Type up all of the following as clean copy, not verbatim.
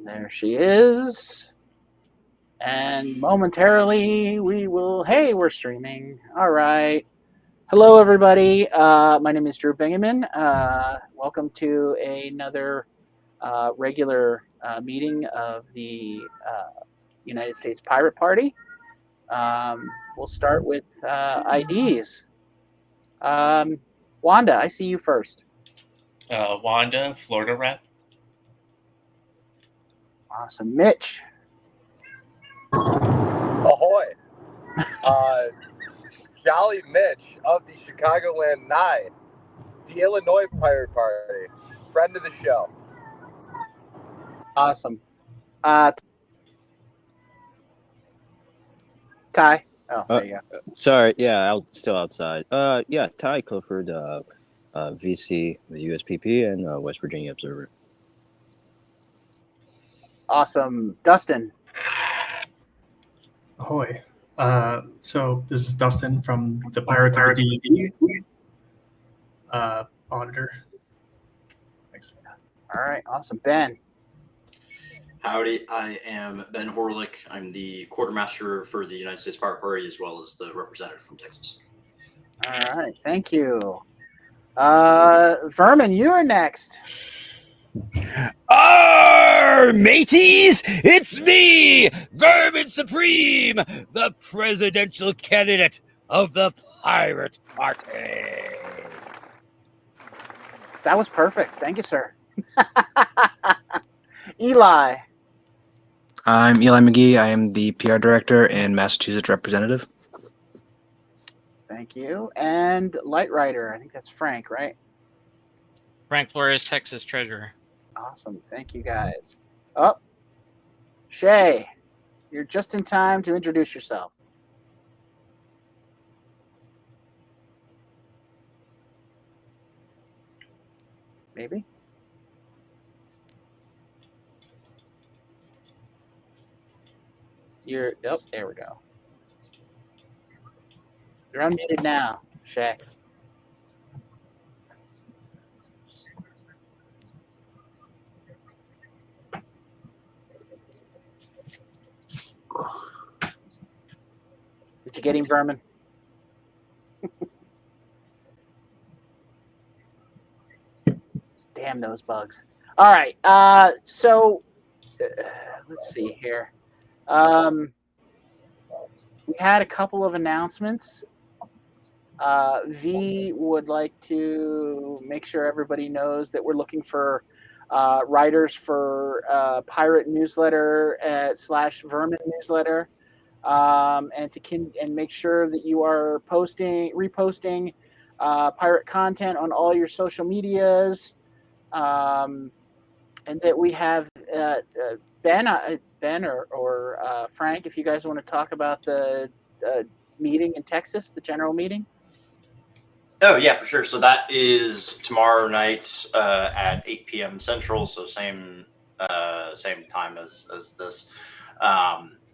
There she is. And momentarily we will. Hey, we're streaming. All right. Hello, everybody. My name is Drew Bingaman. Welcome to another regular meeting of the United States Pirate Party. We'll start with IDs. Wanda, I see you first. Wanda, Florida rep. Awesome. Mitch. Ahoy. Jolly Mitch of the Chicagoland Nye, the Illinois Pirate Party, friend of the show. Awesome. Ty. Oh, there you go. Sorry, yeah, still outside. Yeah, Ty Clifford, VC, the USPP, and West Virginia Observer. Awesome. Dustin. Ahoy. So this is Dustin from the Pirates of the DED, auditor. Thanks. All right. Awesome. Ben. Howdy, I am Ben Horlick. I'm the quartermaster for the United States Pirate Party as well as the representative from Texas. All right. Thank you. Vermin, you are next. Arr, mateys! It's me, Vermin Supreme, the presidential candidate of the Pirate Party. That was perfect. Thank you, sir. Eli. I'm Eli McGee. I am the PR director and Massachusetts representative. Thank you. And Light Rider. I think that's Frank, right? Frank Flores, Texas treasurer. Awesome. Thank you, guys. Oh, Shay, you're just in time to introduce yourself. Maybe? Oh, there we go. You're unmuted now, Shay. Did you get him, Vermin? Damn those bugs. All right. So let's see here. We had a couple of announcements. V would like to make sure everybody knows that we're looking for writers for Pirate Newsletter / Vermin Newsletter. And make sure that you are reposting pirate content on all your social medias, and that we have Ben or Frank, if you guys want to talk about the meeting in Texas, the general meeting. Oh, yeah, for sure. So that is tomorrow night at 8 p.m. Central, so same time as this.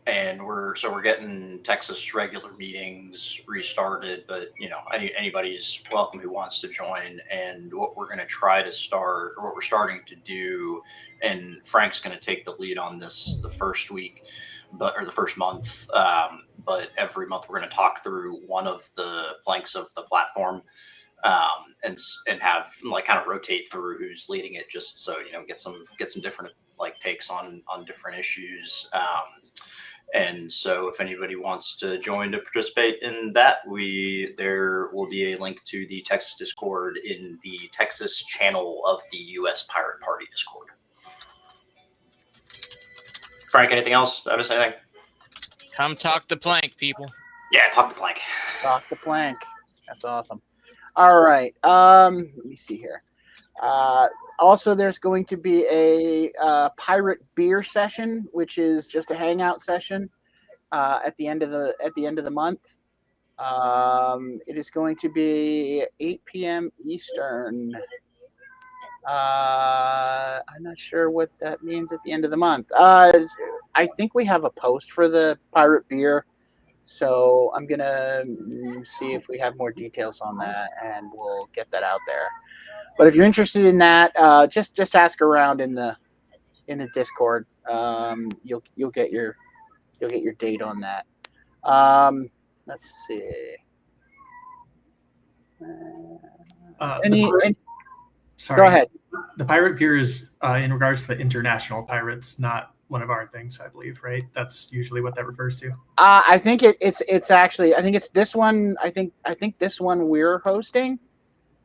And we're getting Texas regular meetings restarted, but anybody's welcome who wants to join. And what we're going to try to start, or what we're starting to do, and Frank's going to take the lead on this the first week, or the first month. But every month we're going to talk through one of the planks of the platform, and have kind of rotate through who's leading it, just so get some different takes on different issues. And so if anybody wants to join to participate in that, there will be a link to the Texas Discord in the Texas channel of the U.S. Pirate Party Discord. Frank, anything else? Did I miss anything? Come talk the plank, people. Yeah, talk the plank. Talk the plank. That's awesome. All right. Let me see here. Also, there's going to be a pirate beer session, which is just a hangout session at the end of the month. It is going to be 8 p.m. Eastern. I'm not sure what that means at the end of the month. I think we have a post for the pirate beer, so I'm gonna see if we have more details on that, and we'll get that out there. But if you're interested in that, just ask around in the Discord. You'll get your date on that. Let's see. Sorry. Go ahead. The pirate pier is in regards to the international pirates, not one of our things, I believe, right? That's usually what that refers to. I think it's actually, I think it's this one. I think this one we're hosting,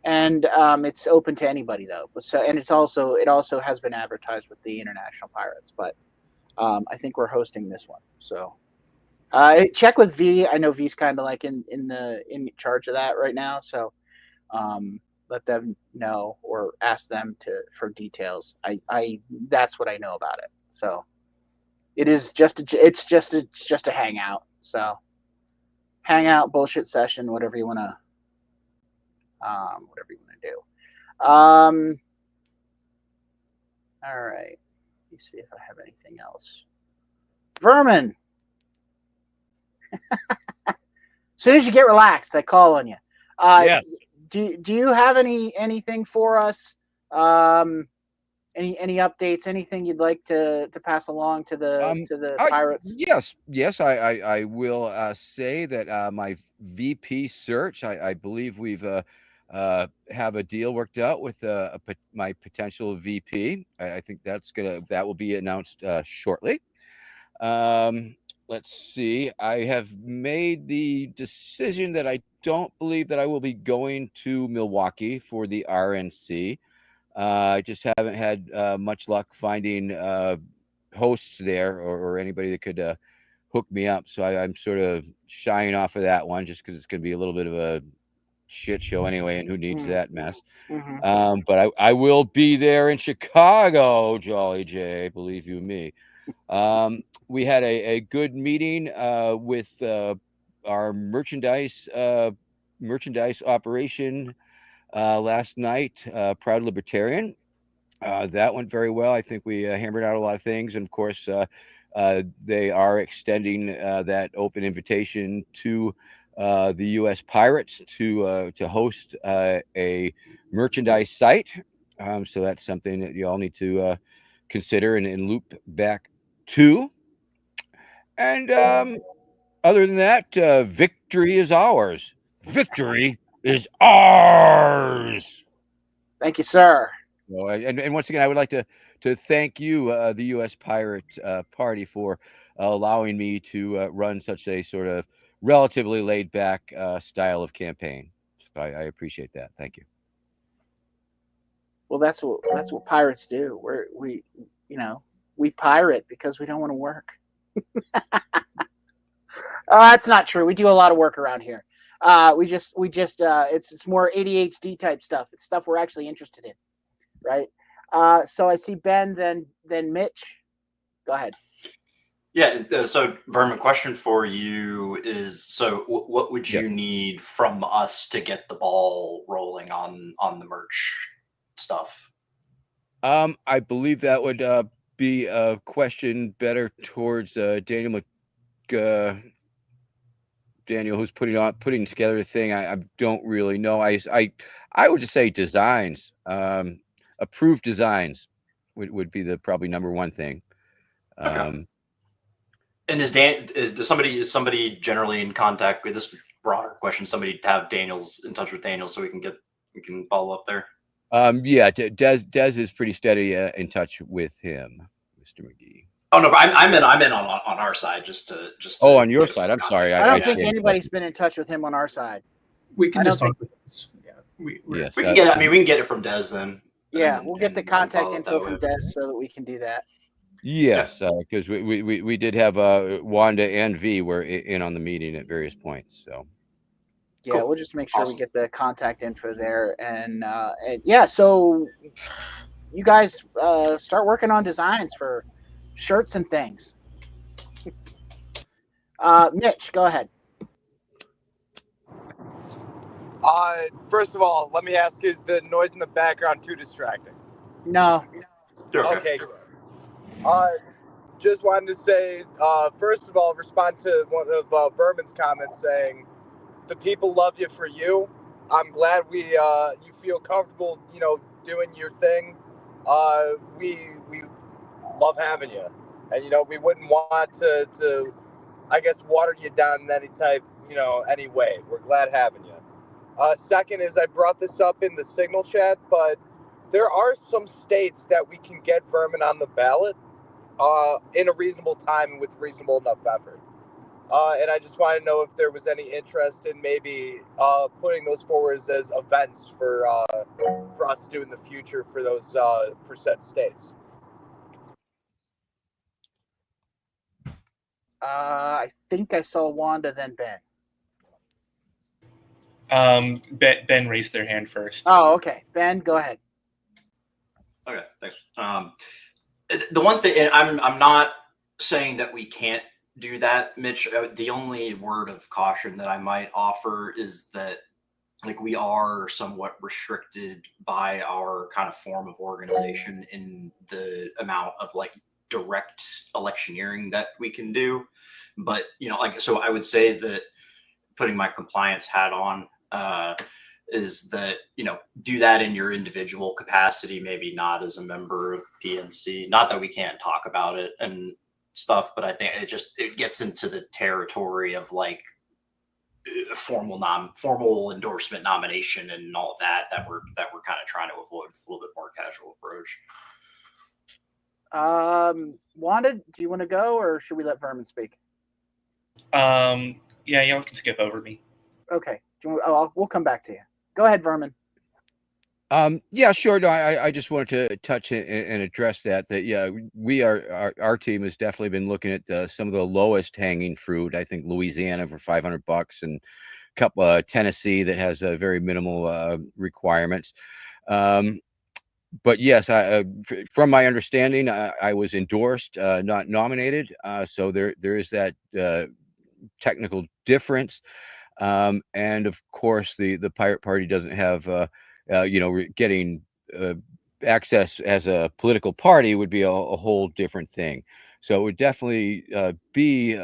and it's open to anybody though. So, and it also has been advertised with the international pirates, but I think we're hosting this one. So check with V. I know V's kind of like in charge of that right now. So let them know or ask them for details. I that's what I know about it. So it is just a hangout. So hangout, bullshit session, whatever you want to do. All right. Let me see if I have anything else. Vermin. As soon as you get relaxed, I call on you. Yes. Do you have anything for us? Any updates? Anything you'd like to pass along to the pirates? Yes. I will say that my VP search. I believe we've have a deal worked out with my potential VP. I think that will be announced shortly. Let's see. I have made the decision that I don't believe that I will be going to Milwaukee for the RNC. I just haven't had much luck finding hosts there or anybody that could hook me up. So I'm sort of shying off of that one just because it's going to be a little bit of a shit show anyway, and who needs that mess? Mm-hmm. But I will be there in Chicago, Jolly J, believe you me. We had a good meeting with our merchandise operation last night, Proud Libertarian. That went very well. I think we hammered out a lot of things, and of course, they are extending that open invitation to the U.S. Pirates to host a merchandise site. So that's something that you all need to consider and loop back to. And other than that, victory is ours. Victory is ours. Thank you, sir. So, and once again, I would like to thank you, the U.S. Pirate Party, for allowing me to run such a sort of relatively laid back style of campaign. So I appreciate that. Thank you. Well, that's what pirates do. We pirate because we don't want to work. That's not true. We do a lot of work around here. It's more ADHD type stuff. It's stuff we're actually interested in, right? So I see Ben, then Mitch. Go ahead. Yeah. So, Vermin, question for you is: so, what would you need from us to get the ball rolling on the merch stuff? I believe that would be a question better towards Daniel Daniel, who's putting together the thing. I don't really know. I would just say designs, approved designs would be the probably number one thing. Okay. And is somebody generally in contact with this broader question? Somebody have Daniel's in touch with Daniel so we can follow up there. Yeah, Des is pretty steady in touch with him, Mr. McGee. Oh no, but I'm in on our side just to. Oh, on your side. I'm sorry. I don't think anybody's been in touch with him on our side. We can just talk with this. Yeah, we can get it. I mean, we can get it from Des then. Yeah, we'll get the contact info from Des so that we can do that. Yes, because we did have Wanda and V were in on the meeting at various points. So yeah, cool. We'll just make sure we get the contact info there, and yeah, so you guys start working on designs for shirts and things. Mitch, go ahead. First of all, let me ask: is the noise in the background too distracting? No. Okay. Just wanted to say, first of all, respond to one of Vermin's comments saying, "The people love you for you." I'm glad you feel comfortable, doing your thing. We love having you. and we wouldn't want to I guess water you down in any type, any way. We're glad having you. Second is I brought this up in the Signal chat, but there are some states that we can get vermin on the ballot in a reasonable time and with reasonable enough effort. And I just want to know if there was any interest in maybe putting those forward as events for us to do in the future for those for said states. I think I saw Wanda, then Ben. Ben raised their hand first. Oh, okay. Ben, go ahead. Okay, thanks. The one thing, and I'm not saying that we can't do that, Mitch. The only word of caution that I might offer is that we are somewhat restricted by our kind of form of organization in the amount of direct electioneering that we can do. But so I would say that, putting my compliance hat on, is that do that in your individual capacity, maybe not as a member of PNC. Not that we can't talk about it and stuff, but I think it gets into the territory of formal endorsement nomination and all of that we're kind of trying to avoid with a little bit more casual approach. Wanda, do you want to go, or should we let Vermin speak? Yeah, y'all can skip over me. Okay. We'll come back to you. Go ahead, Vermin. Yeah, sure. No, I just wanted to touch and address that. Yeah, our team has definitely been looking at some of the lowest hanging fruit. I think Louisiana for $500, and a couple Tennessee that has very minimal requirements. But yes, from my understanding, I was endorsed, not nominated. So there is that technical difference. And of course, the Pirate Party doesn't have getting access as a political party would be a whole different thing. So it would definitely be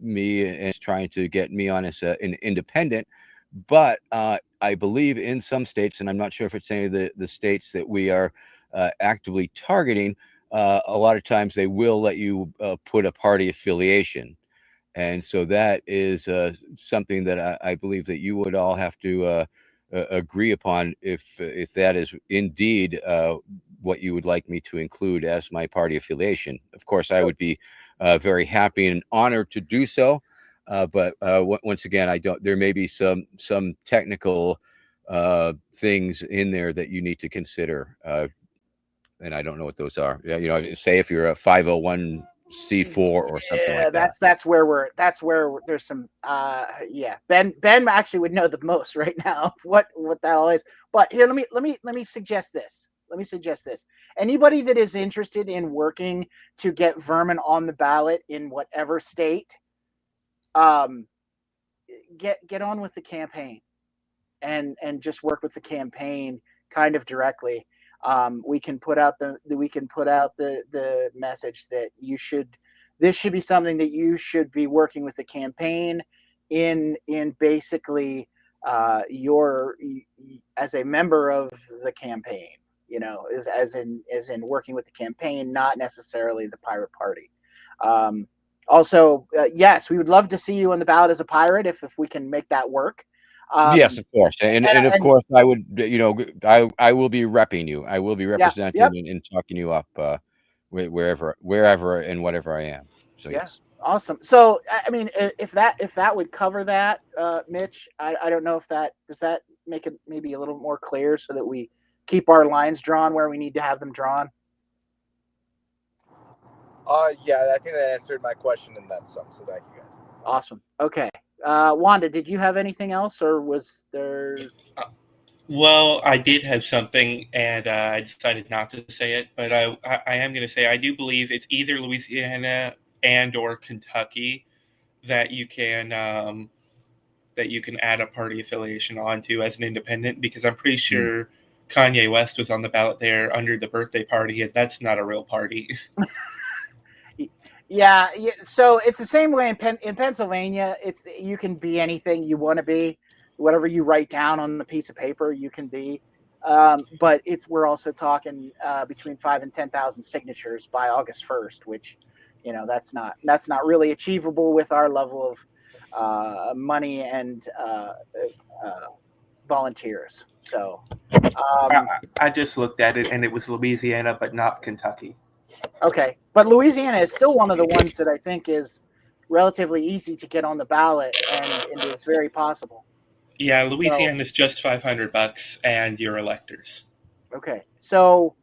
me and trying to get me on as an independent. But I believe in some states, and I'm not sure if it's any of the states that we are actively targeting, a lot of times they will let you put a party affiliation. And so that is something that I believe that you would all have to agree upon if that is indeed what you would like me to include as my party affiliation. Of course, I would be very happy and honored to do so. But once again, I don't. There may be some technical things in there that you need to consider, and I don't know what those are. Yeah, say if you're a 501c4 or something like that. That's where there's some Ben actually would know the most right now what that all is. But here, let me suggest this. Anybody that is interested in working to get vermin on the ballot in whatever state, get on with the campaign and just work with the campaign kind of directly. We can put out the message that this should be something that you should be working with the campaign in basically your as a member of the campaign, as in working with the campaign, not necessarily the Pirate Party. Also, yes, we would love to see you on the ballot as a pirate if we can make that work. Yes, of course, and of course, I would. I will be repping you. I will be representing and talking you up wherever and whatever I am. So yeah, yes, awesome. So I mean, if that would cover that, Mitch, I don't know if does that make it maybe a little more clear so that we keep our lines drawn where we need to have them drawn. Yeah, I think that answered my question and then some. So thank you guys. Awesome. Okay. Wanda, did you have anything else, or was there? Well, I did have something, and I decided not to say it, but I am going to say I do believe it's either Louisiana and or Kentucky that you can add a party affiliation onto as an independent, because I'm pretty sure Kanye West was on the ballot there under the birthday party, and that's not a real party. Yeah. So it's the same way in Pennsylvania. You can be anything you want to be. Whatever you write down on the piece of paper, you can be. But we're also talking between 5 and 10,000 signatures by August 1st, which, that's not really achievable with our level of money and volunteers. So, I just looked at it, and it was Louisiana, but not Kentucky. okay, but Louisiana is still one of the ones that I think is relatively easy to get on the ballot, and is very possible. Yeah, Louisiana is just $500, and your electors. Okay, so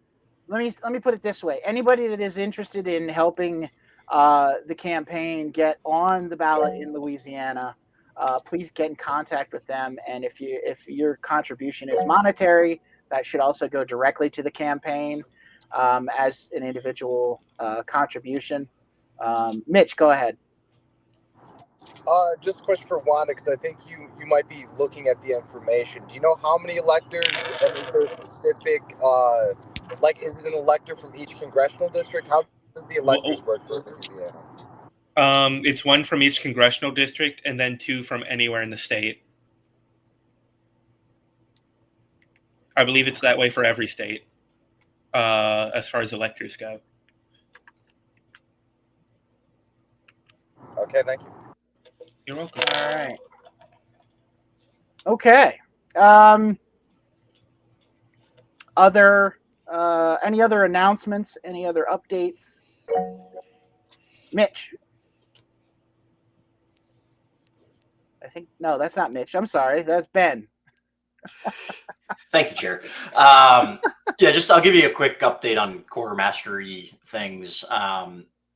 let me put it this way: anybody that is interested in helping the campaign get on the ballot in Louisiana, please get in contact with them. And if your contribution is monetary, that should also go directly to the campaign as an individual contribution. Mitch, go ahead. Just a question for Wanda, because I think you might be looking at the information. Do you know how many electors, and is there a specific, is it an elector from each congressional district? How does the electors work for Louisiana? It's one from each congressional district, and then 2 from anywhere in the state. I believe it's that way for every state, as far as electors go. Okay, thank you. You're welcome. All right. Okay. Any other announcements? Any other updates? Mitch. I think no, that's not Mitch. I'm sorry, that's Ben. Thank you, Chair. Just I'll give you a quick update on quartermastery things.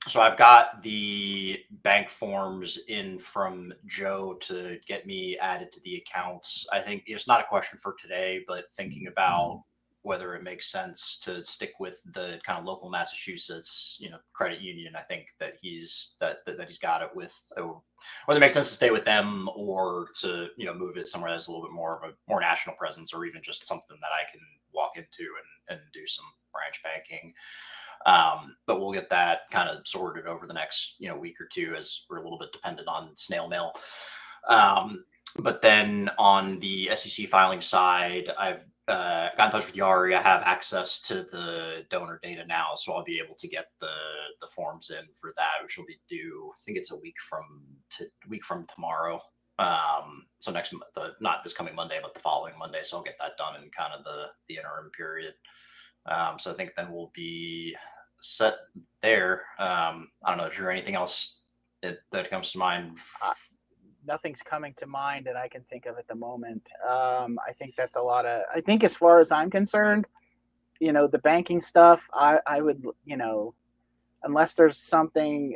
So I've got the bank forms in from Joe to get me added to the accounts. I think it's not a question for today, but thinking about whether it makes sense to stick with the kind of local Massachusetts, credit union. I think that he's got it with, whether it makes sense to stay with them or to move it somewhere that's a little bit more of a more national presence, or even just something that I can walk into and do some branch banking. But we'll get that kind of sorted over the next week or two, as we're a little bit dependent on snail mail. But then on the SEC filing side, I've got in touch with Yari. I have access to the donor data now, so I'll be able to get the forms in for that, which will be due. I think it's a week from tomorrow. So next, not this coming Monday, but the following Monday. So I'll get that done in kind of the interim period. So I think then we'll be set there. I don't know, Drew, anything else that comes to mind? Nothing's coming to mind that I can think of at the moment. I think that's I think as far as I'm concerned, the banking stuff, I would, unless there's something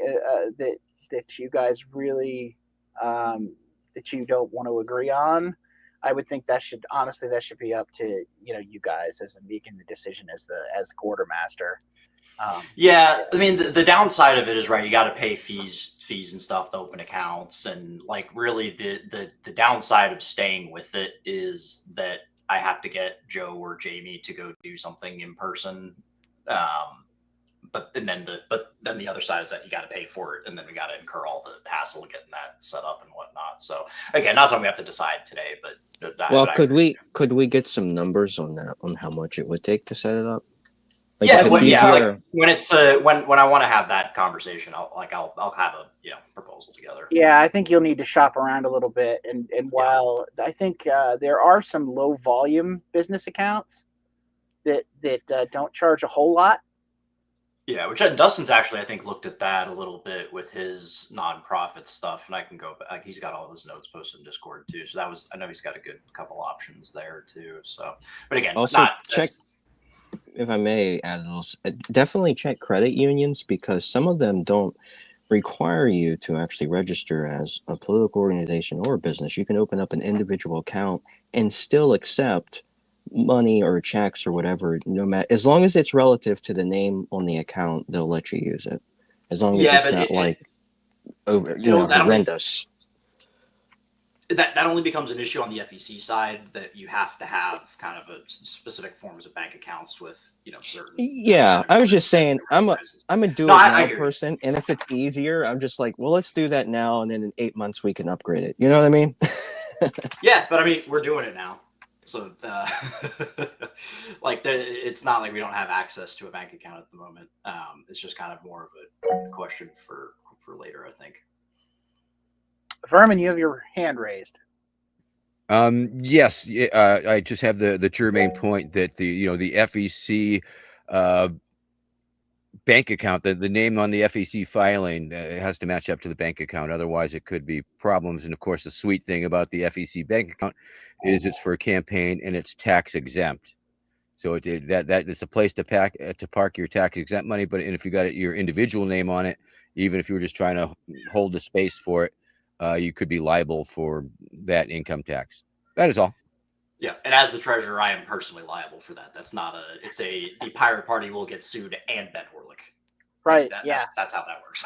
that you guys really, that you don't want to agree on, I would think that should be up to, you guys as making the decision as the quartermaster. I mean, the downside of it is, right, you got to pay fees and stuff to open accounts, and really the downside of staying with it is that I have to get Joe or Jamie to go do something in person. But then the other side is that you got to pay for it, and then we got to incur all the hassle of getting that set up and whatnot. So again, not something we have to decide today, but could we get some numbers on that, on how much it would take to set it up? When it's when I want to have that conversation, I'll have a proposal together. Yeah, I think you'll need to shop around a little bit, and while I think there are some low volume business accounts that don't charge a whole lot. Yeah, which Dustin's actually, I think, looked at that a little bit with his nonprofit stuff, and I can go back. He's got all his notes posted in Discord too, so I know he's got a good couple options there too. So, but again, also check. If I may add, definitely check credit unions, because some of them don't require you to actually register as a political organization or a business. You can open up an individual account and still accept money or checks or whatever, no matter, as long as it's relative to the name on the account, they'll let you use it. As long as it's not horrendous. That only becomes an issue on the FEC side, that you have to have kind of a specific forms of bank accounts with certain. Yeah, I was just saying, I'm a do it now person, and if it's easier, I'm just like, well, let's do that now, and then in 8 months we can upgrade it. You know what I mean? Yeah, but I mean, we're doing it now, So, like, it's not like we don't have access to a bank account at the moment. It's just kind of more of a question for later, I think. Vermin, you have your hand raised. Yes, I just have the germane point that the FEC bank account, the name on the FEC filing has to match up to the bank account. Otherwise, it could be problems. And of course, the sweet thing about the FEC bank account is it's for a campaign and it's tax exempt. So that it's a place to park your tax exempt money. But if you got your individual name on it, even if you were just trying to hold the space for it, you could be liable for that income tax. That is all. Yeah, and as the treasurer, I am personally liable for that. That's not the Pirate Party will get sued and Ben Horlick. Right. Like yeah. That's how that works.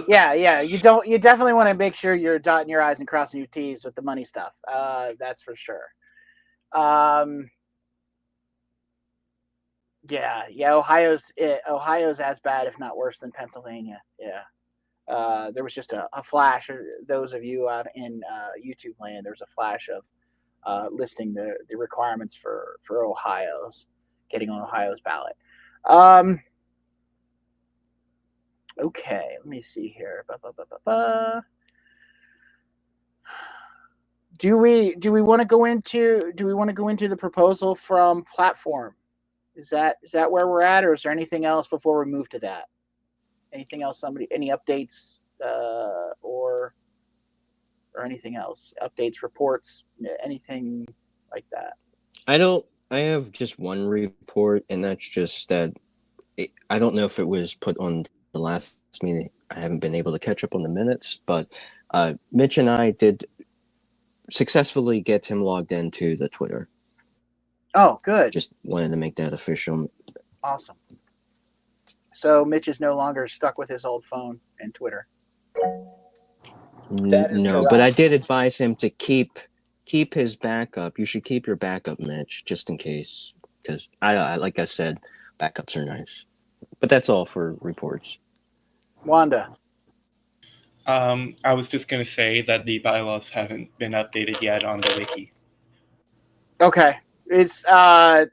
Yeah. You definitely want to make sure you're dotting your I's and crossing your T's with the money stuff. That's for sure. Yeah. Ohio's as bad, if not worse, than Pennsylvania. Yeah. There was just a flash. Those of you out in YouTube land, there was a flash of listing the requirements for getting on Ohio's ballot. Okay, let me see here. Do we want to go into the proposal from platform? Is that where we're at, or is there anything else before we move to that? Anything else? Any updates or anything else? Updates, reports, anything like that? I have just one report, and that's just that I don't know if it was put on the last meeting. I haven't been able to catch up on the minutes, but Mitch and I did successfully get him logged into the Twitter. Oh, good. Just wanted to make that official. Awesome. So Mitch is no longer stuck with his old phone and Twitter. That is No, correct. but I did advise him to keep his backup. You should keep your backup, Mitch, just in case. Because I like I said, backups are nice. But that's all for reports. Wanda. I was just going to say that the bylaws haven't been updated yet on the wiki. Okay. It's I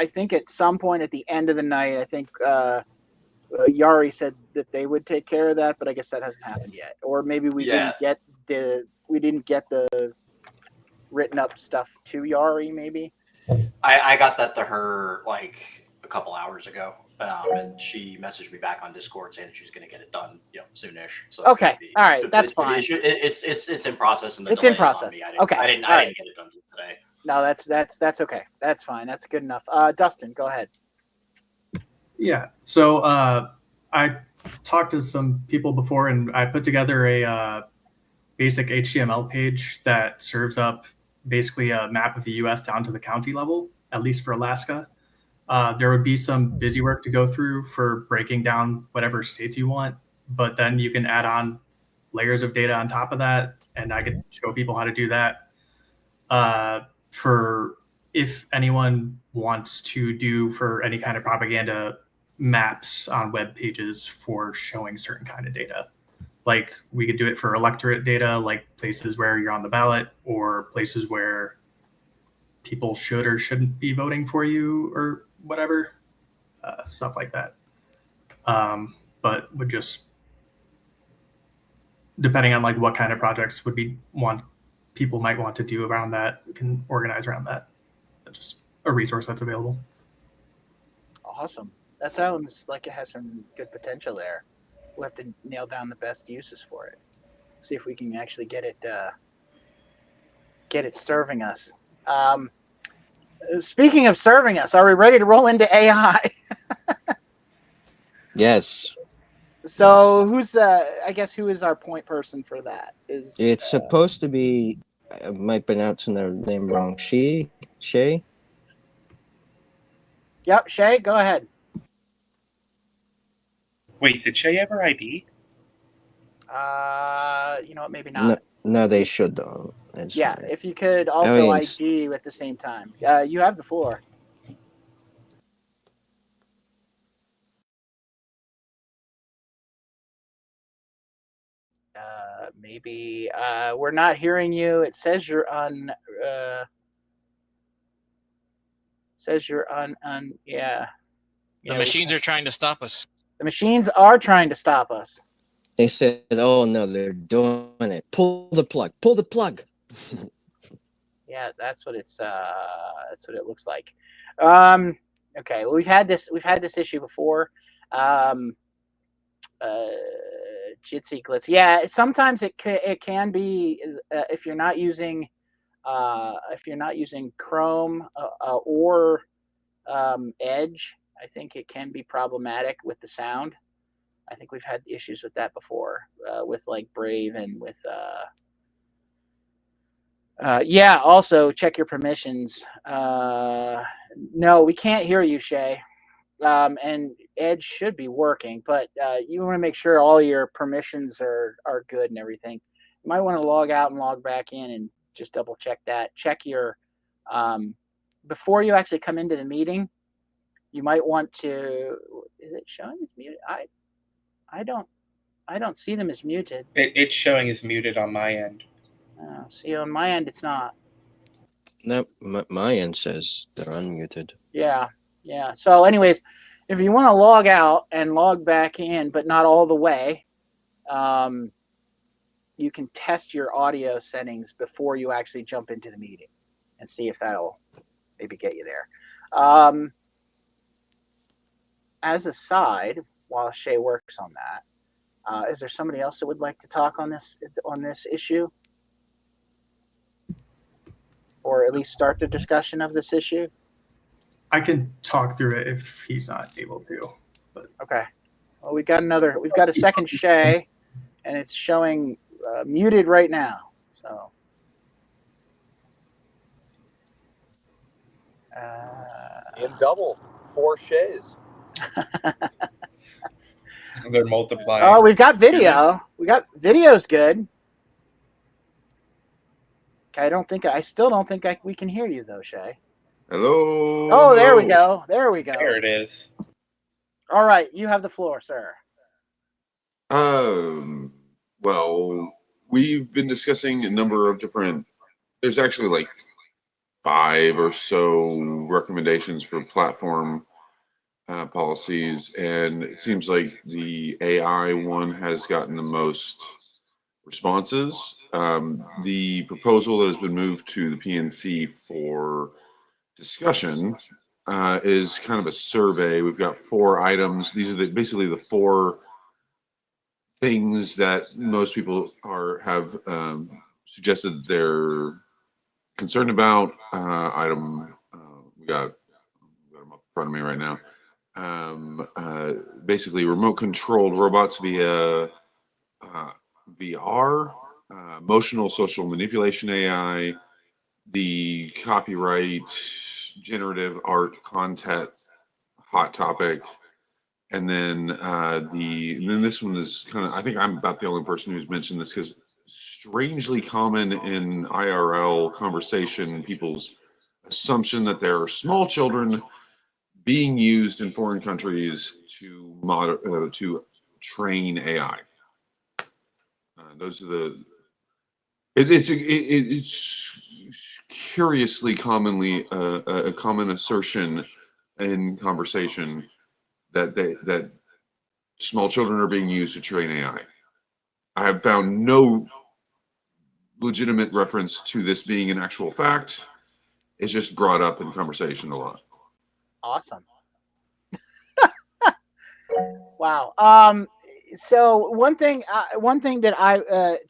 think at some point at the end of the night, I think Yari said that they would take care of that, but I guess that hasn't happened yet. Or maybe we didn't get the written up stuff to Yari, maybe. I got that to her like a couple hours ago, and she messaged me back on Discord saying that she's going to get it done, soonish. So okay, all right, that's fine. It's in process, and it's in process. Okay, I didn't get it done today. No, that's okay. That's fine. That's good enough. Dustin, go ahead. Yeah. So I talked to some people before, and I put together a basic HTML page that serves up basically a map of the U.S. down to the county level, at least for Alaska. There would be some busy work to go through for breaking down whatever states you want, but then you can add on layers of data on top of that, and I could show people how to do that. For if anyone wants to do for any kind of propaganda maps on web pages for showing certain kind of data. Like we could do it for electorate data, like places where you're on the ballot or places where people should or shouldn't be voting for you or whatever, stuff like that. But would just, depending on like what kind of projects people might want to do around that, we can organize around that. Just a resource that's available. Awesome. That sounds like it has some good potential there. We'll have to nail down the best uses for it. See if we can actually get it serving us. Speaking of serving us, are we ready to roll into AI? Yes. So who's who is our point person for that? It's supposed to be, I might pronounce their name wrong. Shay? Yep, Shay, go ahead. Wait, did Shay ever ID? You know what? Maybe not. No, they should though. Yeah, if you could also ID at the same time. You have the floor. Maybe we're not hearing you. It says you're on. Says you're yeah. The machines are trying to stop us. The machines are trying to stop us. They said, "Oh no, they're doing it. Pull the plug. Pull the plug." Yeah, that's what it's. That's what it looks like. Okay, well, we've had this issue before. Jitsi glitz. Yeah, sometimes it can be if you're not using Chrome or Edge. I think it can be problematic with the sound. I think we've had issues with that before with like Brave and with. Yeah. Also, check your permissions. No, we can't hear you, Shay. And Edge should be working, but you want to make sure all your permissions are good and everything. You might want to log out and log back in and just double check that. Check your before you actually come into the meeting. You might want to. Is it showing as muted? I don't see them as muted. It's showing as muted on my end. See, on my end, it's not. No, my end says they're unmuted. Yeah. So, anyways, if you want to log out and log back in, but not all the way, you can test your audio settings before you actually jump into the meeting and see if that'll maybe get you there. As a side, while Shay works on that, is there somebody else that would like to talk on this issue? Or at least start the discussion of this issue? I can talk through it if he's not able to. But okay. Well, we've got a second Shay, and it's showing muted right now. So. In double, 4 Shays. They're multiplying. Oh, we've got video. Video's good. Okay, I still don't think we can hear you though, Shay. Hello. Oh, there we go. There it is. All right, you have the floor, sir. Well, we've been discussing a number of different. There's actually like 5 or so recommendations for platform policies, and it seems like the AI one has gotten the most responses. The proposal that has been moved to the PNC for discussion is kind of a survey. We've got 4 items. These are basically the 4 things that most people have suggested they're concerned about. We got them up in front of me right now. Basically, remote controlled robots via VR, emotional social manipulation AI, the copyright, generative art content hot topic, and then this one is kind of, I think I'm about the only person who's mentioned this because strangely common in IRL conversation, people's assumption that there are small children being used in foreign countries to train AI. Those are the. It's curiously commonly a common assertion in conversation that small children are being used to train AI. I have found no legitimate reference to this being an actual fact. It's just brought up in conversation a lot. Awesome. Wow. So one thing that I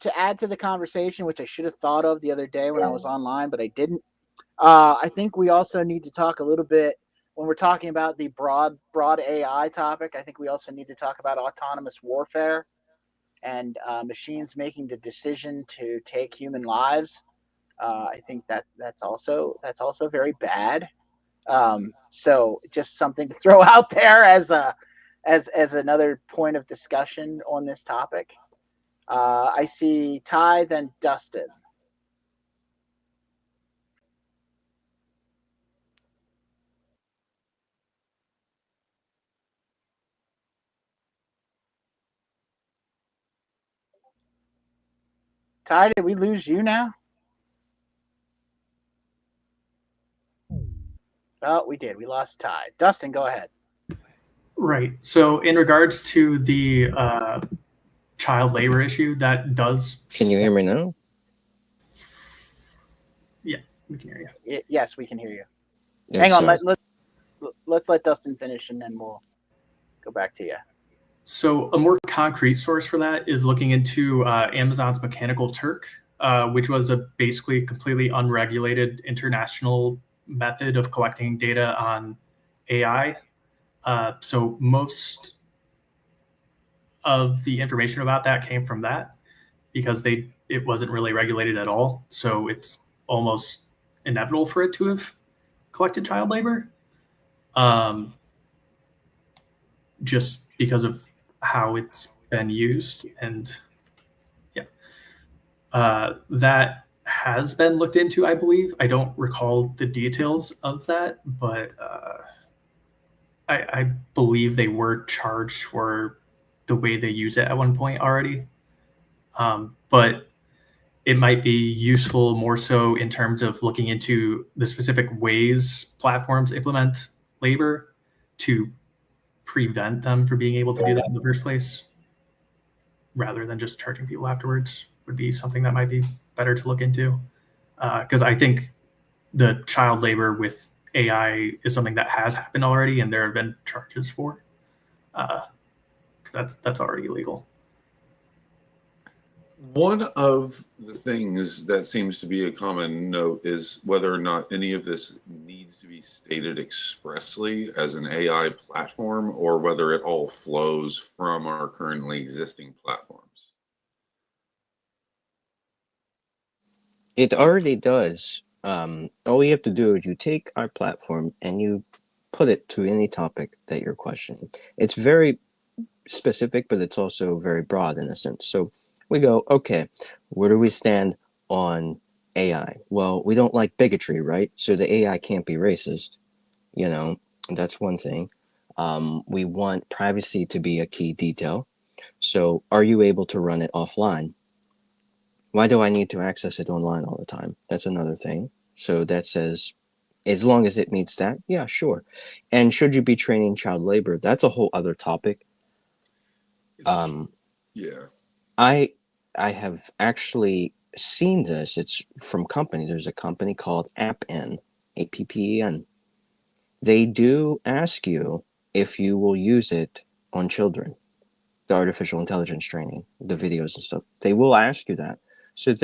to add to the conversation, which I should have thought of the other day when I was online, but I didn't. I think we also need to talk a little bit when we're talking about the broad AI topic. I think we also need to talk about autonomous warfare and machines making the decision to take human lives. I think that's also very bad. So just something to throw out there as another point of discussion on this topic. I see Ty, then Dustin. Ty, did we lose you now? Oh, we did. We lost Ty. Dustin, go ahead. Right. So, in regards to the child labor issue, that does. Can you hear me now? Yeah, we can hear you. Yes, we can hear you. Oh, Hang on. sorry. Let's let Dustin finish, and then we'll go back to you. So, a more concrete source for that is looking into Amazon's Mechanical Turk, which was a basically completely unregulated international method of collecting data on AI. So most of the information about that came from that because it wasn't really regulated at all. So it's almost inevitable for it to have collected child labor, just because of how it's been used. And yeah, that has been looked into, I believe. I don't recall the details of that, but I believe they were charged for the way they use it at one point already. But it might be useful more so in terms of looking into the specific ways platforms implement labor to prevent them from being able to do that in the first place, rather than just charging people afterwards would be something that might be better to look into. Because I think the child labor with AI is something that has happened already, and there have been charges for. Because that's already illegal. One of the things that seems to be a common note is whether or not any of this needs to be stated expressly as an AI platform or whether it all flows from our currently existing platforms. It already does. All you have to do is you take our platform and you put it to any topic that you're questioning. It's very specific, but it's also very broad in a sense. So we go, okay, where do we stand on AI? Well, we don't like bigotry, right? So the AI can't be racist. You know, that's one thing. We want privacy to be a key detail. So are you able to run it offline? Why do I need to access it online all the time? That's another thing. So that says, as long as it meets that, yeah, sure. And should you be training child labor? That's a whole other topic. Yeah. I have actually seen this. It's from company. There's a company called AppN, APPEN. They do ask you if you will use it on children, the artificial intelligence training, the videos and stuff. They will ask you that. So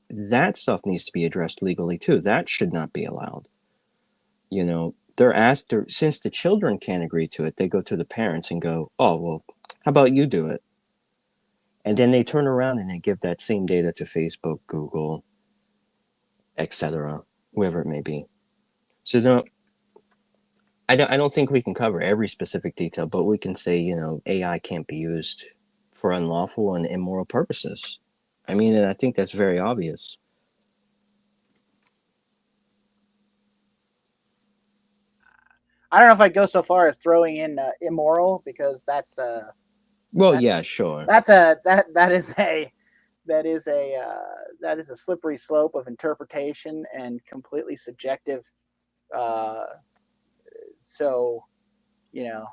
that stuff needs to be addressed legally too. That should not be allowed. You know, they're asked, since the children can't agree to it, they go to the parents and go, oh, well, how about you do it? And then they turn around and they give that same data to Facebook, Google, etc., whoever it may be. So no, I don't think we can cover every specific detail, but we can say, you know, AI can't be used for unlawful and immoral purposes. I mean, and I think that's very obvious. I don't know if I'd go so far as throwing in immoral, because that's well, that's, yeah, sure. That is a slippery slope of interpretation and completely subjective. So, you know.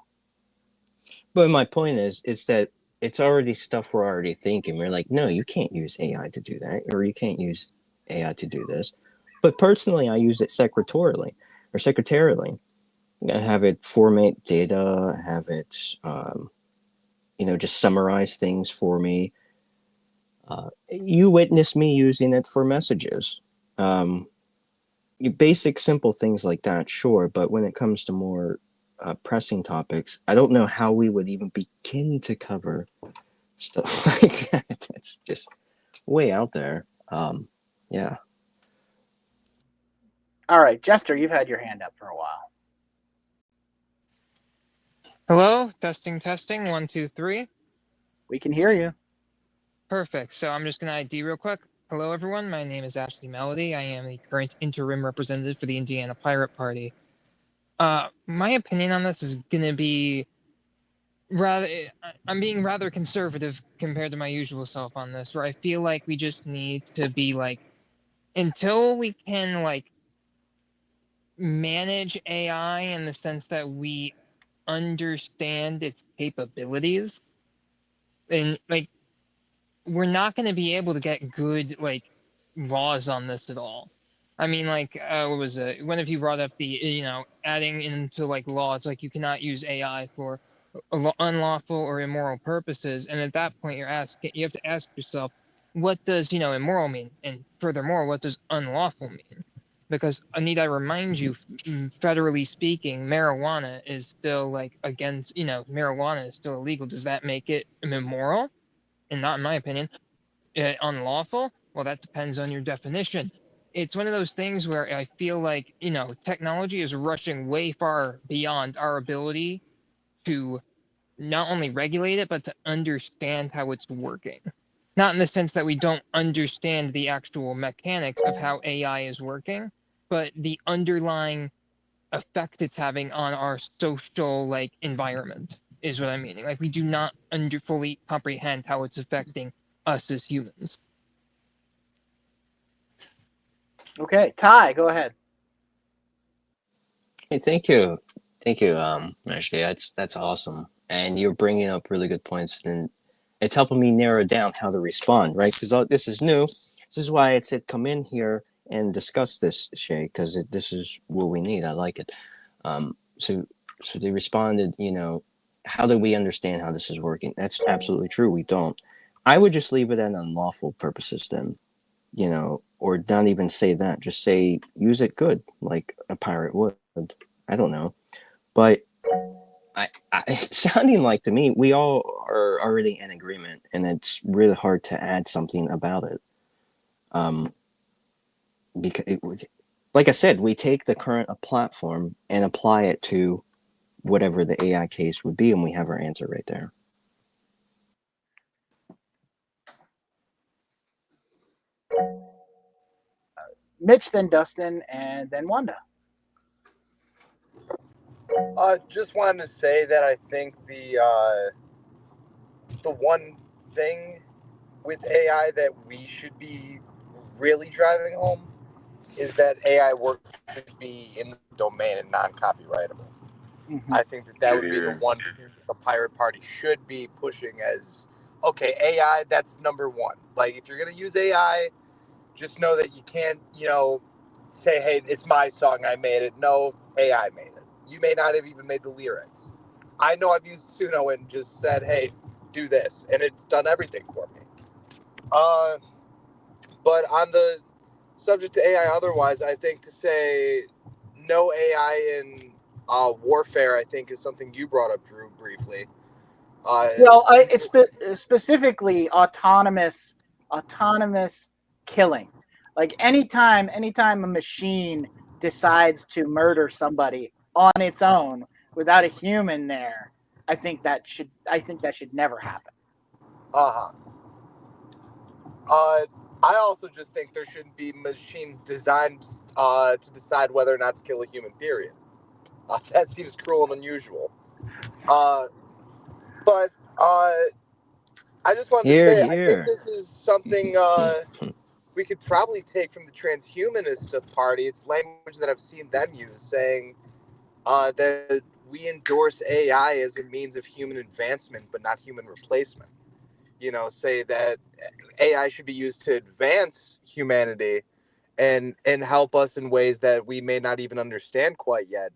But my point is that it's already stuff we're already thinking. We're like, no, you can't use AI to do that, or you can't use AI to do this. But personally, I use it secretarially. I have it format data, have it, just summarize things for me. You witness me using it for messages. Basic, simple things like that, sure. But when it comes to more pressing topics, I don't know how we would even begin to cover stuff like that. It's just way out there. Yeah. All right, Jester, you've had your hand up for a while. Hello, testing, testing, 1, 2, 3. We can hear you. Perfect. So I'm just going to ID real quick. Hello, everyone. My name is Ashley Melody. I am the current interim representative for the Indiana Pirate Party. My opinion on this is going to be I'm being rather conservative compared to my usual self on this, where I feel like we just need to be like, until we can like manage AI in the sense that we understand its capabilities, and like we're not going to be able to get good like laws on this at all. I mean, like, what was it? One of you brought up the, adding into like laws, like you cannot use AI for unlawful or immoral purposes. And at that point, you have to ask yourself, what does, immoral mean? And furthermore, what does unlawful mean? Because need I remind you, federally speaking, marijuana is still like against, marijuana is still illegal. Does that make it immoral? And not in my opinion. Unlawful? Well, that depends on your definition. It's one of those things where I feel like, technology is rushing way far beyond our ability to not only regulate it, but to understand how it's working. Not in the sense that we don't understand the actual mechanics of how AI is working, but the underlying effect it's having on our social like environment is what I'm meaning. Like we do not fully comprehend how it's affecting us as humans. Okay, Ty, go ahead. Hey, thank you, Ashley. That's awesome, and you're bringing up really good points, and it's helping me narrow down how to respond, right? Because this is new. This is why I said come in here and discuss this, Shay, because this is what we need. I like it. So they responded, how do we understand how this is working? That's absolutely true. We don't. I would just leave it at unlawful purposes then, or not even say that. Just say use it good, like a pirate would. I don't know, but it's sounding like to me we all are already in agreement, and it's really hard to add something about it. Because like I said, we take the current platform and apply it to whatever the AI case would be, and we have our answer right there. Mitch, then Dustin, and then Wanda. Just wanted to say that I think the one thing with AI that we should be really driving home is that AI work should be in the domain and non-copyrightable. Mm-hmm. I think that would be the one thing that the Pirate Party should be pushing as, okay, AI, that's number one. Like, if you're going to use AI, just know that you can't, say, hey, it's my song, I made it. No, AI made it. You may not have even made the lyrics. I know I've used Suno and just said, hey, do this, and it's done everything for me. But on the subject to AI otherwise, I think to say no AI in warfare, I think, is something you brought up, Drew, briefly. Well, it's specifically autonomous killing. Like anytime a machine decides to murder somebody on its own without a human there, I think that should never happen. I also just think there shouldn't be machines designed to decide whether or not to kill a human, period. That seems cruel and unusual. But I just wanted to say, I think this is something we could probably take from the transhumanist party. It's language that I've seen them use, saying that we endorse AI as a means of human advancement, but not human replacement. Say that AI should be used to advance humanity and help us in ways that we may not even understand quite yet.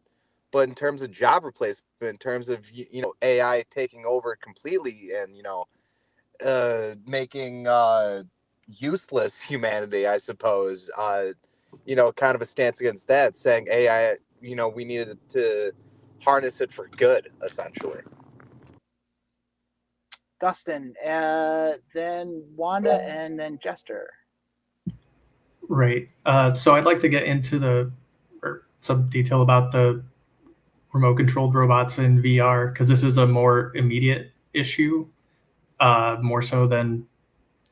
But in terms of job replacement, in terms of AI taking over completely and making useless humanity, I suppose, kind of a stance against that, saying AI, we needed to harness it for good, essentially. Dustin, then Wanda, and then Jester. Right. So I'd like to get into some detail about the remote-controlled robots in VR, because this is a more immediate issue, more so than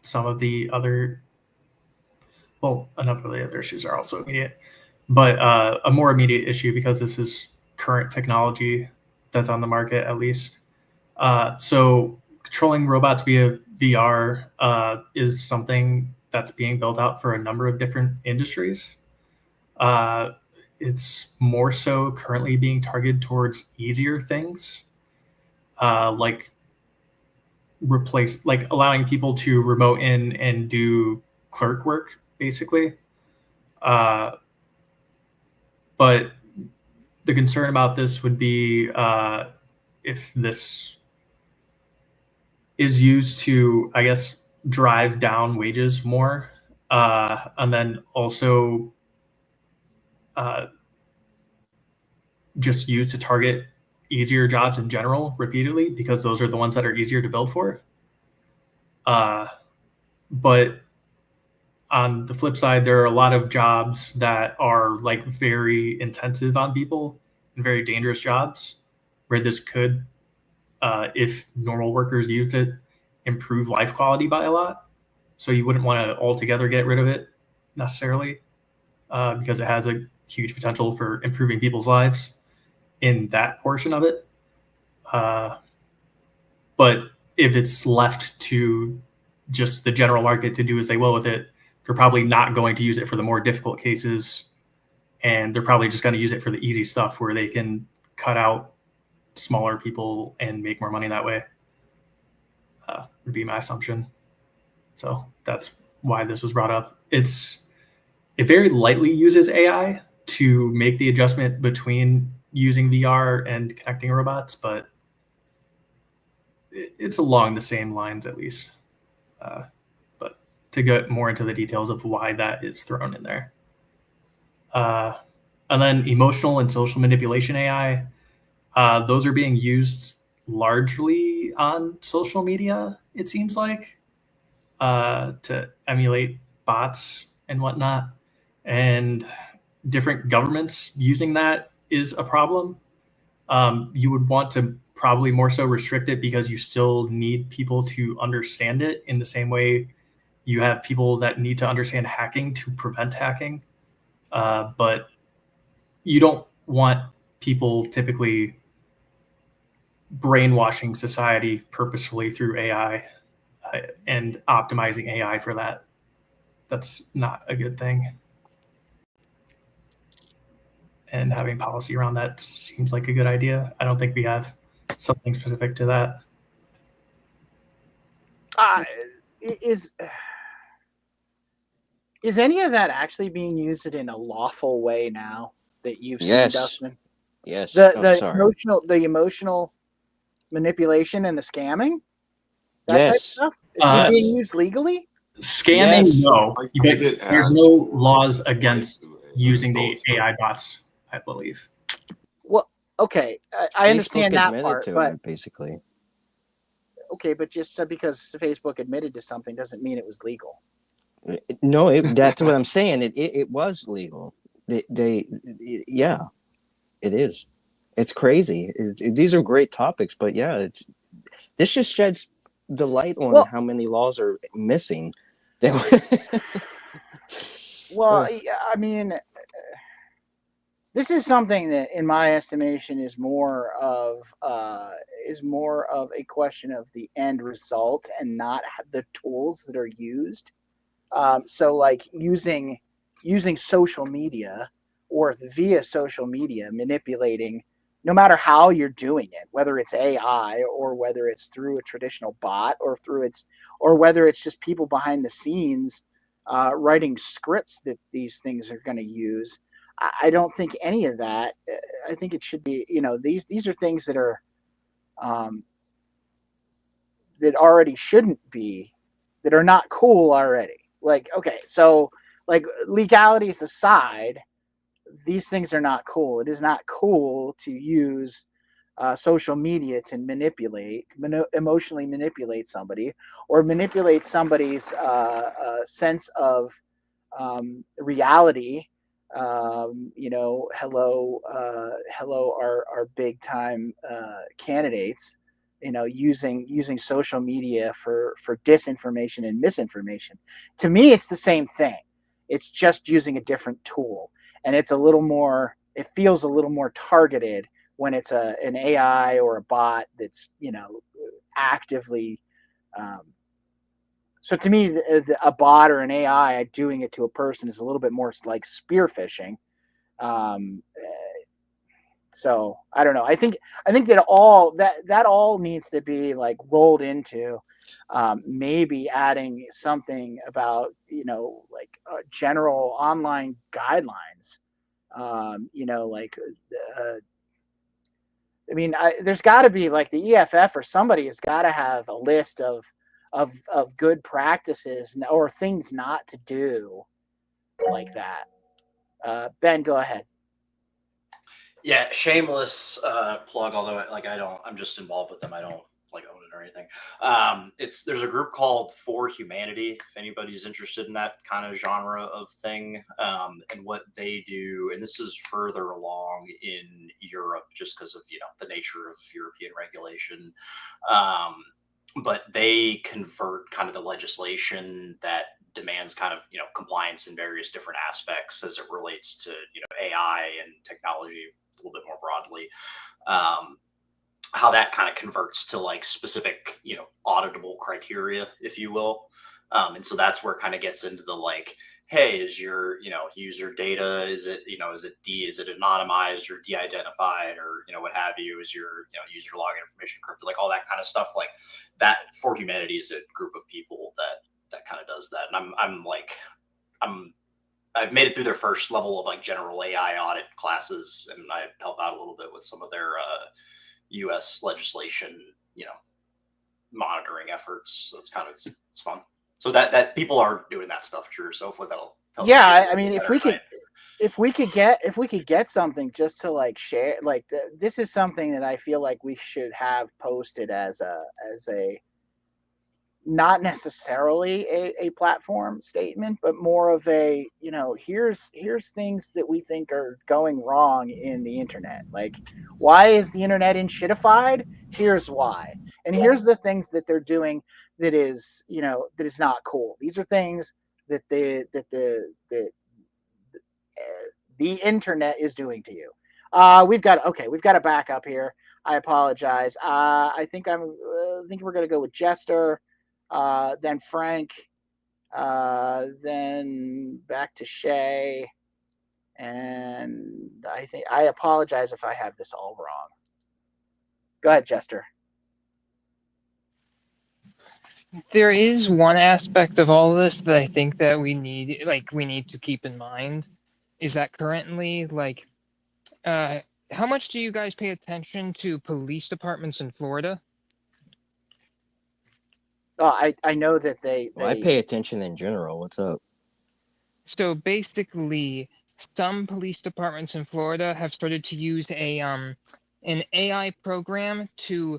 some of the other. Well, a number of the other issues are also immediate, but a more immediate issue because this is current technology that's on the market, at least. So controlling robots via VR is something that's being built out for a number of different industries. it's more so currently being targeted towards easier things, like allowing people to remote in and do clerk work, basically. But the concern about this would be if this is used to, I guess, drive down wages more, and then also just used to target easier jobs in general repeatedly, because those are the ones that are easier to build for. But on the flip side, there are a lot of jobs that are like very intensive on people and very dangerous jobs where this could, if normal workers use it, improve life quality by a lot. So you wouldn't want to altogether get rid of it necessarily, because it has a huge potential for improving people's lives in that portion of it. But if it's left to just the general market to do as they will with it, they're probably not going to use it for the more difficult cases, and they're probably just going to use it for the easy stuff where they can cut out smaller people and make more money that way. Would be my assumption. So that's why this was brought up. It very lightly uses AI to make the adjustment between using VR and connecting robots, but it's along the same lines at least. But to get more into the details of why that is thrown in there. And then emotional and social manipulation AI, those are being used largely on social media, it seems like, to emulate bots and whatnot. And different governments using that is a problem. You would want to probably more so restrict it because you still need people to understand it in the same way you have people that need to understand hacking to prevent hacking. But you don't want people typically brainwashing society purposefully through AI and optimizing AI for that. That's not a good thing. And having policy around that seems like a good idea. I don't think we have something specific to that. Is any of that actually being used in a lawful way now that you've seen, Yes. Dustman? Yes. The emotional manipulation and the scamming, that type of stuff. Is it being used legally? Scamming, Yes. no. I get There's asked no laws against to using the AI bots, I believe. Well, okay, I understand Facebook that admitted part, to but it, basically. okay, but just because Facebook admitted to something doesn't mean it was legal. No, that's what I'm saying. It was legal. Yeah, it is. It's crazy. These are great topics, but yeah, this just sheds the light on how many laws are missing. Well, I mean, this is something that, in my estimation, is more of a question of the end result and not the tools that are used. So, like using social media or via social media, manipulating, no matter how you're doing it, whether it's AI or whether it's through a traditional bot or whether it's just people behind the scenes writing scripts that these things are going to use. I don't think any of that. I think it should be, these are things that are that already shouldn't be, that are not cool already. Like, okay, so like legalities aside, these things are not cool. It is not cool to use social media to emotionally manipulate somebody, or manipulate somebody's sense of reality. Hello, our big time candidates. Using social media for disinformation and misinformation. To me, it's the same thing. It's just using a different tool, and it's a little more. It feels a little more targeted when it's an AI or a bot that's actively. So to me, a bot or an AI doing it to a person is a little bit more like spear phishing, So I don't know. I think that all needs to be like rolled into maybe adding something about like general online guidelines. Like I mean, there's got to be like the EFF or somebody has got to have a list of good practices or things not to do like that. Ben, go ahead. Yeah, shameless plug. Although I'm just involved with them. I don't like own it or anything. There's a group called For Humanity. If anybody's interested in that kind of genre of thing, and what they do, and this is further along in Europe, just because of the nature of European regulation. But they convert kind of the legislation that demands kind of compliance in various different aspects as it relates to AI and technology a little bit more broadly, how that kind of converts to like specific auditable criteria, if you will. And so that's where it kind of gets into the like, hey, is your user data, is it anonymized or de-identified or what have you, is your user login information encrypted, like all that kind of stuff. Like that For Humanity is a group of people that kind of does that. And I've made it through their first level of like general AI audit classes, and I help out a little bit with some of their U.S. legislation, monitoring efforts. So it's fun. So that people are doing that stuff, Drew. So hopefully that'll tell us. Yeah, I mean, if we could get something just to like share, like this is something that I feel like we should have posted as a not necessarily a platform statement, but more of a, here's things that we think are going wrong in the internet. Like, why is the internet in shitified? Here's why. And here's the things that they're doing that is, that is not cool. These are things that the internet is doing to you. We've got a backup here. I apologize. I think we're gonna go with Jester, then Frank, then back to Shay, and I apologize if I have this all wrong. Go ahead, Jester. There is one aspect of all of this that I think that we need to keep in mind, is that currently, like, how much do you guys pay attention to police departments in Florida? I know that they I pay attention in general. What's up? So basically, some police departments in Florida have started to use an AI program to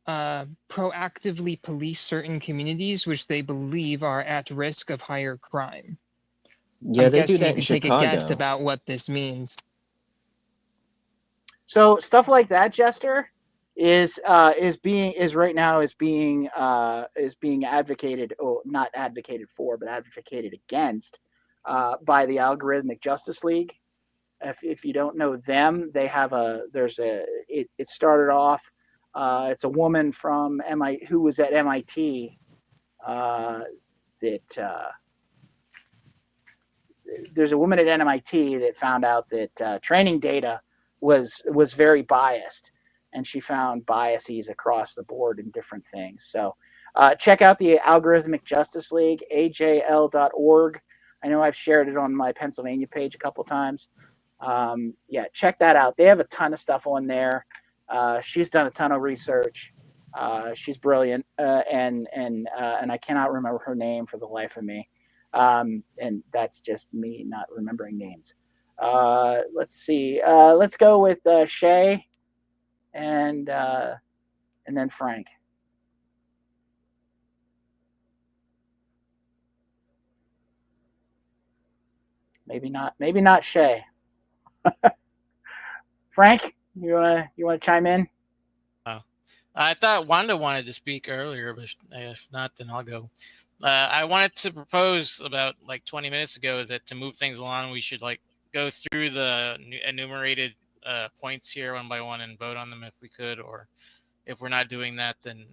proactively police certain communities which they believe are at risk of higher crime. Yeah, they do that you in can take a guess Chicago. about what this means. So stuff like that, Jester, is right now being advocated, or not advocated for, but advocated against by the Algorithmic Justice League. If you don't know them, they have it started off. It's a woman from MIT who was at MIT there's a woman at MIT that found out that training data was very biased, and she found biases across the board in different things. So check out the Algorithmic Justice League, ajl.org. I know I've shared it on my Pennsylvania page a couple times. Yeah, check that out. They have a ton of stuff on there. She's done a ton of research. She's brilliant, and I cannot remember her name for the life of me. And that's just me not remembering names. Let's see. Let's go with Shay, and then Frank. Maybe not Shay. Frank, you wanna chime in? Oh, I thought Wanda wanted to speak earlier, but if not, then I'll go. I wanted to propose about like 20 minutes ago that to move things along, we should like go through the enumerated points here one by one and vote on them if we could, or if we're not doing that, then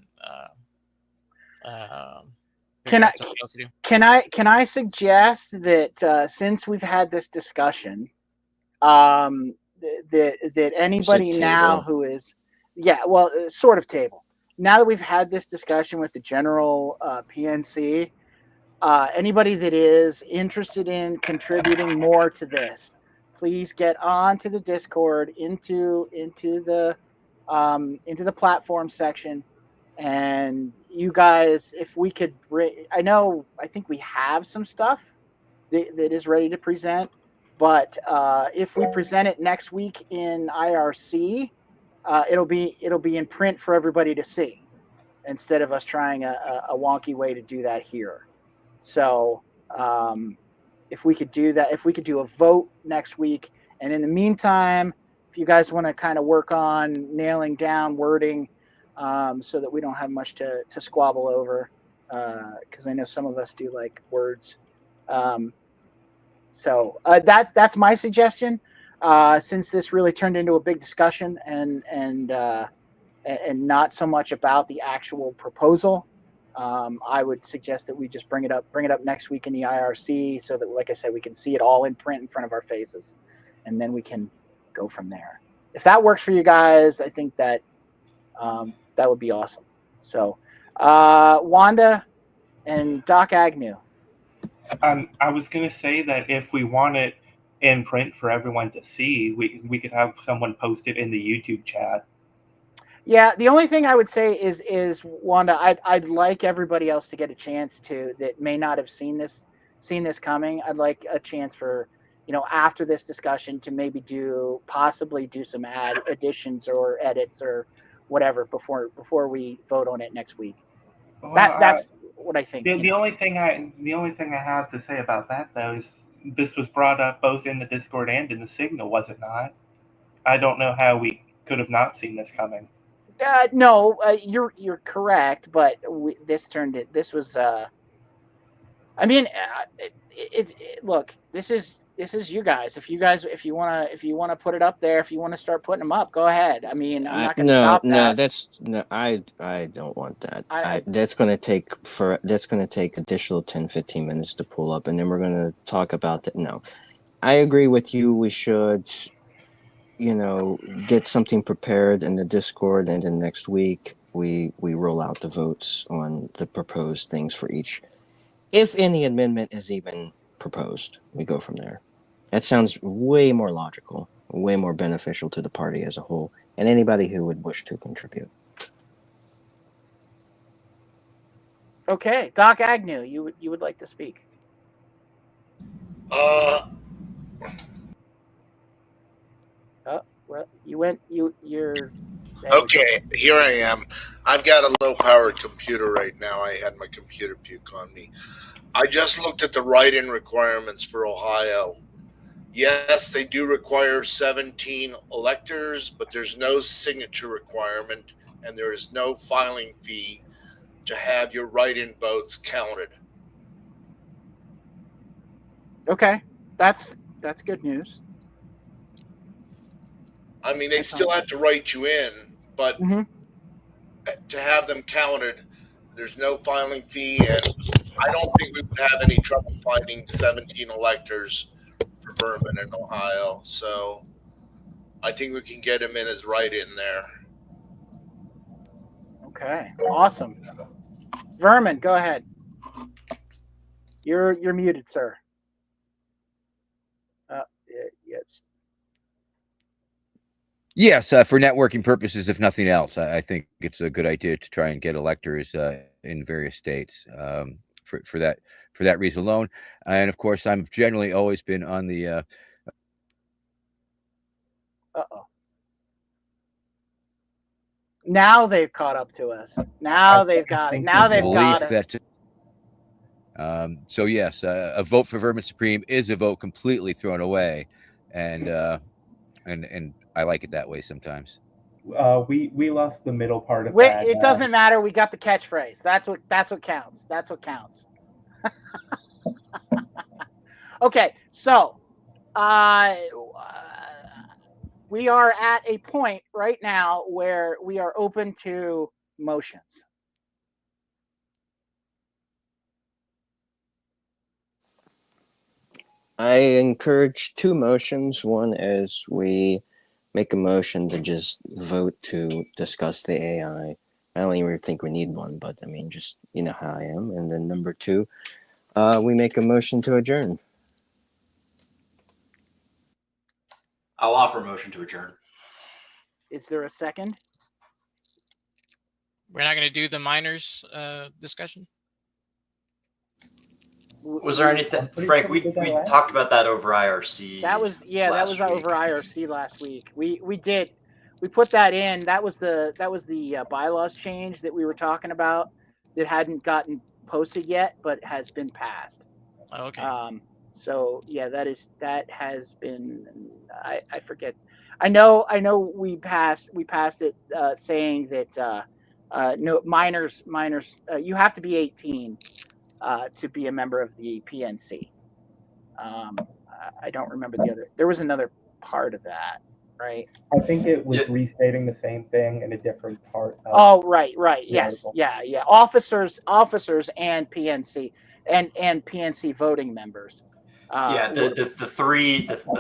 can I suggest that since we've had this discussion, that anybody now table. who is, yeah, well, sort of table. Now that we've had this discussion with the general PNC, anybody that is interested in contributing more to this, please get onto the Discord, into the platform section, and you guys, if we could bring, I think we have some stuff that is ready to present, but if we present it next week in IRC, it'll be in print for everybody to see instead of us trying a wonky way to do that here. So if we could do that, if we could do a vote next week, and in the meantime, if you guys want to kind of work on nailing down wording so that we don't have much to squabble over, because I know some of us do like words. So that's my suggestion. Since this really turned into a big discussion and not so much about the actual proposal, I would suggest that we just bring it up next week in the IRC so that, like I said, we can see it all in print in front of our faces, and then we can go from there. If that works for you guys, I think that that would be awesome. So, Wanda and Doc Agnew. I was going to say that if we want it in print for everyone to see, we could have someone post it in the YouTube chat. Yeah, the only thing I would say is Wanda, I'd like everybody else to get a chance to, that may not have seen this coming. I'd like a chance for, after this discussion, to maybe possibly do some additions or edits or whatever before we vote on it next week. Well, That's what I think. The only thing I have to say about that, though, is this was brought up both in the Discord and in the Signal, was it not? I don't know how we could have not seen this coming. No, you're correct, but this was. I mean, look. This is you guys. If you wanna put it up there, if you want to start putting them up, go ahead. I mean, I'm not gonna stop that. I don't want that. That's gonna take additional 10-15 minutes to pull up, and then we're gonna talk about that. No, I agree with you. We should, get something prepared in the Discord, and then next week we roll out the votes on the proposed things for each. If any amendment is even proposed, we go from there. That sounds way more logical, way more beneficial to the party as a whole, and anybody who would wish to contribute. Okay, Doc Agnew, you would like to speak? Well, you're. Okay, here I am. I've got a low-powered computer right now. I had my computer puke on me. I just looked at the write-in requirements for Ohio. Yes, they do require 17 electors, but there's no signature requirement, and there is no filing fee to have your write-in votes counted. Okay, that's good news. I mean, they still have to write you in, but to have them counted, there's no filing fee, and I don't think we would have any trouble finding 17 electors for Vermin in Ohio. So I think we can get him in as write-in there. Okay, awesome. Vermin, go ahead. You're muted, sir. Yes. Yes, for networking purposes, if nothing else, I think it's a good idea to try and get electors in various states for that reason alone. And of course, I've generally always been on the. Now they've caught up to us. Now they've got it. Now they've got it. So yes, a vote for Vermin Supreme is a vote completely thrown away, and I like it that way sometimes. We lost the middle part of that. It doesn't matter. We got the catchphrase. That's what counts. That's what counts. Okay, so we are at a point right now where we are open to motions. I encourage two motions. One is we make a motion to just vote to discuss the AI. I don't even think we need one, but I mean, just you know how I am. And then number two, we make a motion to adjourn. I'll offer a motion to adjourn. Is there a second? We're not going to do the miners discussion. Was there anything, Frank? We talked about that over IRC. That was over IRC last week. We put that in. That was the bylaws change that we were talking about that hadn't gotten posted yet, but has been passed. Oh, okay. So yeah, that has been. I forget. I know we passed it saying that no minors. You have to be 18 to be a member of the PNC. I don't remember the other. There was another part of that, right? I think it was restating the same thing in a different part. Right. Yes, article. yeah. Officers, and PNC and PNC voting members. The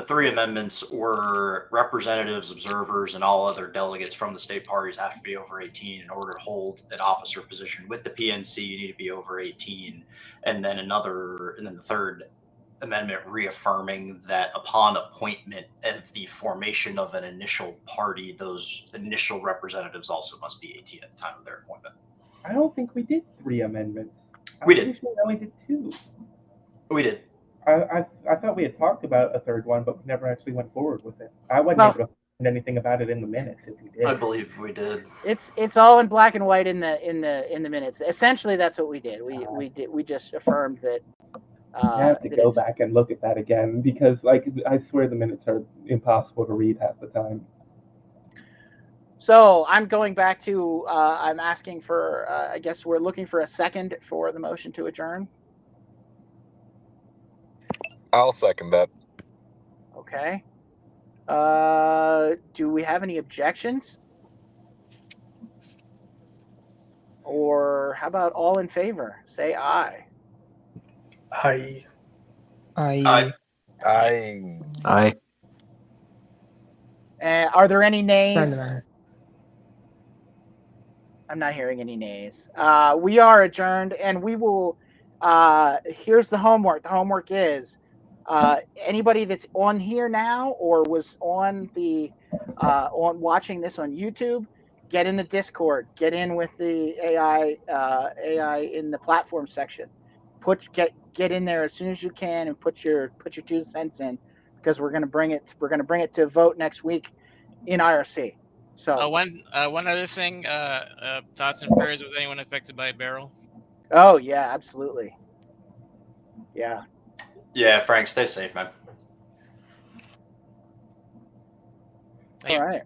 three amendments were representatives, observers, and all other delegates from the state parties have to be over 18 in order to hold an officer position. With the PNC, you need to be over 18, and then the third amendment reaffirming that upon appointment of the formation of an initial party, those initial representatives also must be 18 at the time of their appointment. I don't think we did 3 amendments. We did. We only did 2. We did. I thought we had talked about a third one, but we never actually went forward with it. I wasn't able to find anything about it in the minutes. If we did, I believe we did. It's all in black and white in the minutes. Essentially, that's what we did. We just affirmed that. I have to go back and look at that again because, I swear the minutes are impossible to read half the time. So I'm going back to. I'm asking for. I guess we're looking for a second for the motion to adjourn. I'll second that. Okay. Do we have any objections? Or how about all in favor? Say aye. Aye. Aye. Are there any nays? I'm not hearing any nays. We are adjourned, and we will. Here's the homework. The homework is anybody that's on here now or was on the on watching this on YouTube, get in the Discord. Get in with the AI in the platform section. Get in there as soon as you can and put your 2 cents in, because we're gonna bring it to vote next week in IRC. So one other thing, thoughts and prayers with anyone affected by a barrel. Oh yeah, absolutely. Yeah. Yeah, Frank, stay safe, man. All right.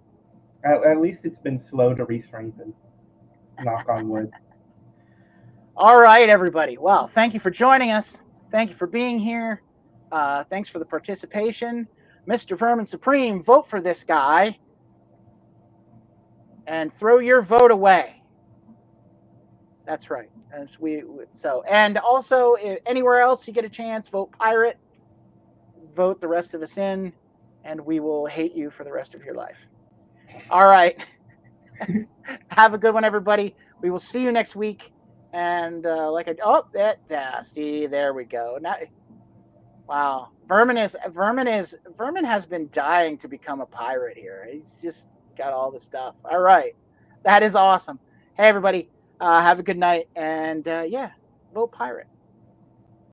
At least it's been slow to re-strengthen. Knock on wood. All right, everybody. Well, thank you for joining us. Thank you for being here. Thanks for the participation. Mr. Vermin Supreme, vote for this guy. And throw your vote away. That's right. And also, anywhere else you get a chance, vote pirate. Vote the rest of us in, and we will hate you for the rest of your life. All right. Have a good one, everybody. We will see you next week. And see, there we go. Now, wow, Vermin has been dying to become a pirate here. He's just got all the stuff. All right, that is awesome. Hey, everybody, have a good night, and vote pirate.